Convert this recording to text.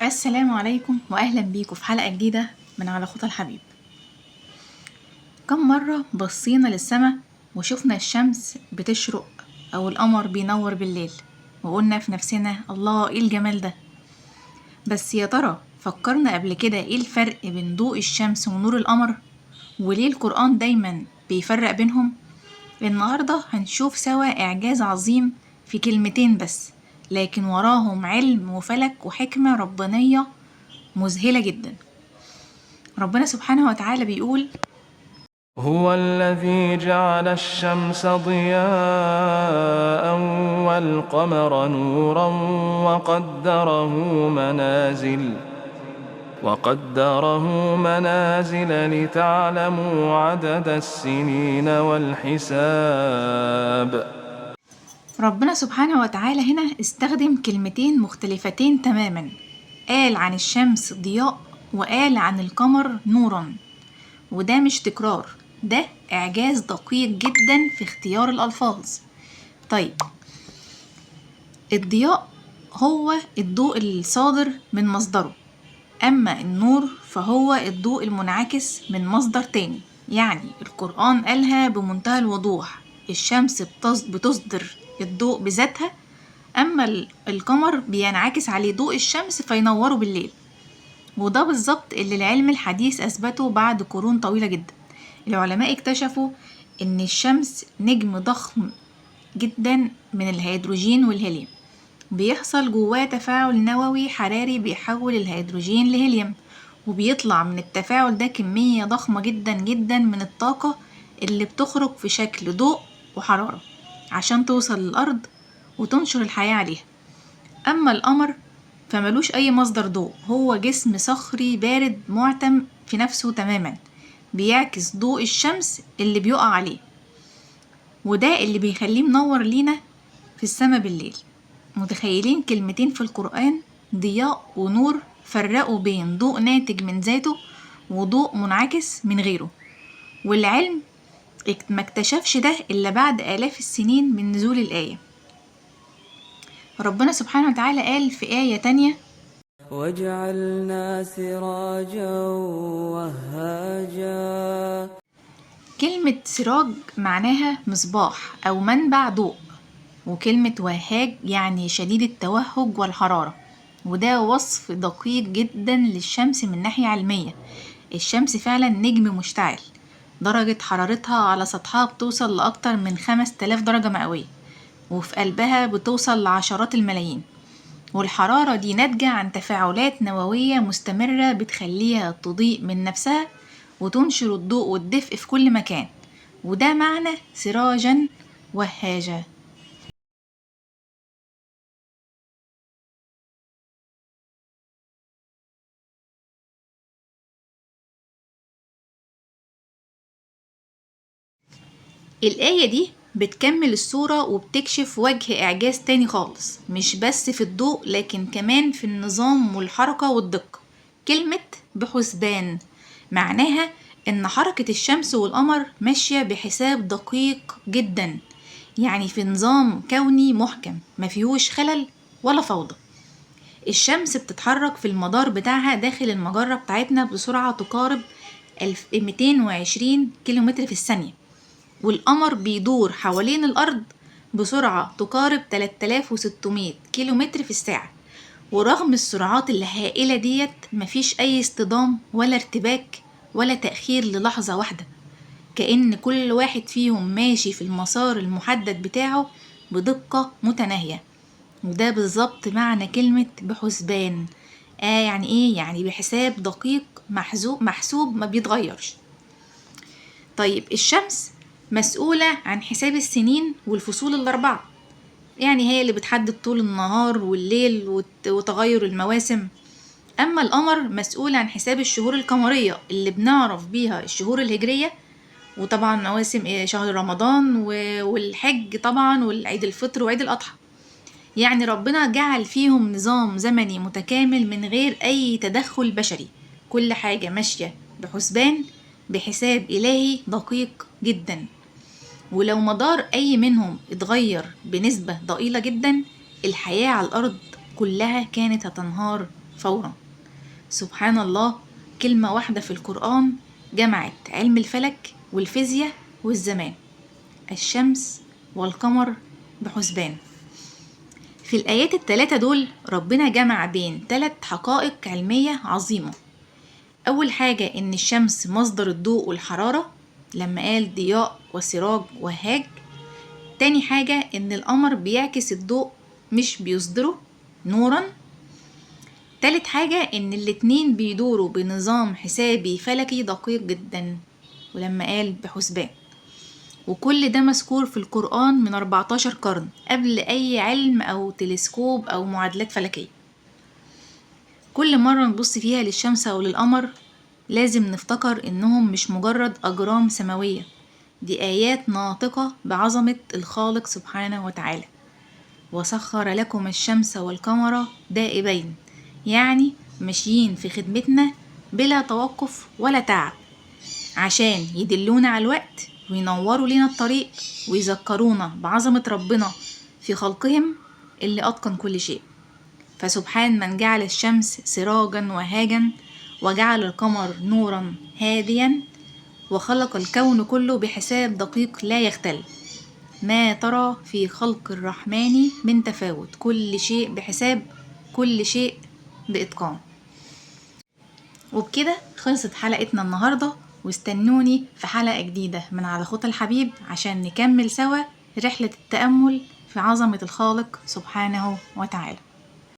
السلام عليكم وأهلا بيكم في حلقة جديدة من على خطى الحبيب. كم مرة بصينا للسما وشفنا الشمس بتشرق أو القمر بينور بالليل وقلنا في نفسنا الله ايه الجمال ده. بس يا ترى فكرنا قبل كده ايه الفرق بين ضوء الشمس ونور القمر، وليه القرآن دايما بيفرق بينهم؟ النهاردة هنشوف سوا إعجاز عظيم في كلمتين بس، لكن وراهم علم وفلك وحكمة ربانية مذهلة جدا. ربنا سبحانه وتعالى بيقول: هو الذي جعل الشمس ضياء والقمر نورا وقدره منازل لتعلموا عدد السنين والحساب. ربنا سبحانه وتعالى هنا استخدم كلمتين مختلفتين تماما، قال عن الشمس ضياء وقال عن القمر نورا، وده مش تكرار، ده إعجاز دقيق جدا في اختيار الألفاظ. طيب، الضياء هو الضوء الصادر من مصدره، أما النور فهو الضوء المنعكس من مصدر تاني. يعني القرآن قالها بمنتهى الوضوح، الشمس بتصدر الضوء بذاتها، أما القمر بينعكس عليه ضوء الشمس فينوره بالليل. وده بالظبط اللي العلم الحديث أثبته بعد قرون طويلة جدا. العلماء اكتشفوا إن الشمس نجم ضخم جدا من الهيدروجين والهيليوم، بيحصل جواه تفاعل نووي حراري بيحول الهيدروجين لهيليوم، وبيطلع من التفاعل ده كمية ضخمة جدا جدا من الطاقة اللي بتخرج في شكل ضوء وحرارة عشان توصل للأرض وتنشر الحياة عليها. أما القمر فملوش أي مصدر ضوء، هو جسم صخري بارد معتم في نفسه تماما، بيعكس ضوء الشمس اللي بيقع عليه، وده اللي بيخليه منور لينا في السما بالليل. متخيلين كلمتين في القرآن، ضياء ونور، فرقوا بين ضوء ناتج من ذاته وضوء منعكس من غيره. والعلم ما اكتشفش ده إلا بعد آلاف السنين من نزول الآية. ربنا سبحانه وتعالى قال في آية تانية: وجعلنا سراجا وهاجا. كلمة سراج معناها مصباح أو منبع ضوء، وكلمة وهاج يعني شديد التوهج والحرارة، وده وصف دقيق جدا للشمس من ناحية علمية. الشمس فعلا نجم مشتعل، درجة حرارتها على سطحها بتوصل لأكتر من 5000 درجة مئوية، وفي قلبها بتوصل لعشرات الملايين، والحرارة دي ناتجة عن تفاعلات نووية مستمرة بتخليها تضيء من نفسها وتنشر الضوء والدفء في كل مكان، وده معنى سراجا وهاجا. الآية دي بتكمل الصورة وبتكشف وجه إعجاز تاني خالص، مش بس في الضوء لكن كمان في النظام والحركة والدقة. كلمة بحسبان معناها إن حركة الشمس والقمر ماشية بحساب دقيق جدا، يعني في نظام كوني محكم مفيهوش خلل ولا فوضى. الشمس بتتحرك في المدار بتاعها داخل المجرة بتاعتنا بسرعة تقارب 1220 كيلومتر في الثانية، والقمر بيدور حوالين الأرض بسرعة تقارب 3600 كيلومتر في الساعة. ورغم السرعات الهائلة ديت مفيش أي اصطدام ولا ارتباك ولا تأخير للحظة واحدة، كأن كل واحد فيهم ماشي في المسار المحدد بتاعه بدقة متناهية. وده بالظبط معنى كلمة بحسبان. يعني ايه؟ يعني بحساب دقيق محسوب ما بيتغيرش. طيب، الشمس مسؤولة عن حساب السنين والفصول الأربعة، يعني هي اللي بتحدد طول النهار والليل وتغير المواسم. أما القمر مسؤول عن حساب الشهور القمرية اللي بنعرف بيها الشهور الهجرية، وطبعا مواسم شهر رمضان والحج طبعا والعيد الفطر وعيد الأضحى. يعني ربنا جعل فيهم نظام زمني متكامل من غير أي تدخل بشري، كل حاجة ماشية بحسبان بحساب إلهي دقيق جدا. ولو مدار أي منهم اتغير بنسبة ضئيلة جدا، الحياة على الأرض كلها كانت هتنهار فورا. سبحان الله، كلمة واحدة في القرآن جمعت علم الفلك والفيزياء والزمان. الشمس والقمر بحسبان. في الآيات الثلاثة دول ربنا جمع بين 3 حقائق علمية عظيمة. أول حاجة إن الشمس مصدر الضوء والحرارة لما قال ضياء وسراج وهاج. تاني حاجة إن القمر بيعكس الضوء مش بيصدره نورا. تالت حاجة إن الاتنين بيدوروا بنظام حسابي فلكي دقيق جدا ولما قال بحسبان. وكل ده مذكور في القرآن من 14 قرن قبل أي علم أو تلسكوب أو معادلات فلكية. كل مرة نبص فيها للشمس أو للقمر لازم نفتكر إنهم مش مجرد أجرام سماوية، دي آيات ناطقة بعظمة الخالق سبحانه وتعالى. وسخر لكم الشمس والقمر دائبين، يعني ماشيين في خدمتنا بلا توقف ولا تعب، عشان يدلونا على الوقت وينوروا لنا الطريق ويذكرونا بعظمة ربنا في خلقهم اللي أتقن كل شيء. فسبحان من جعل الشمس سراجا وهاجا وجعل القمر نورا هاديا وخلق الكون كله بحساب دقيق لا يختل. ما ترى في خلق الرحمن من تفاوت، كل شيء بحساب، كل شيء بإتقان. وبكده خلصت حلقتنا النهاردة، واستنوني في حلقة جديدة من على خطى الحبيب عشان نكمل سوا رحلة التأمل في عظمة الخالق سبحانه وتعالى.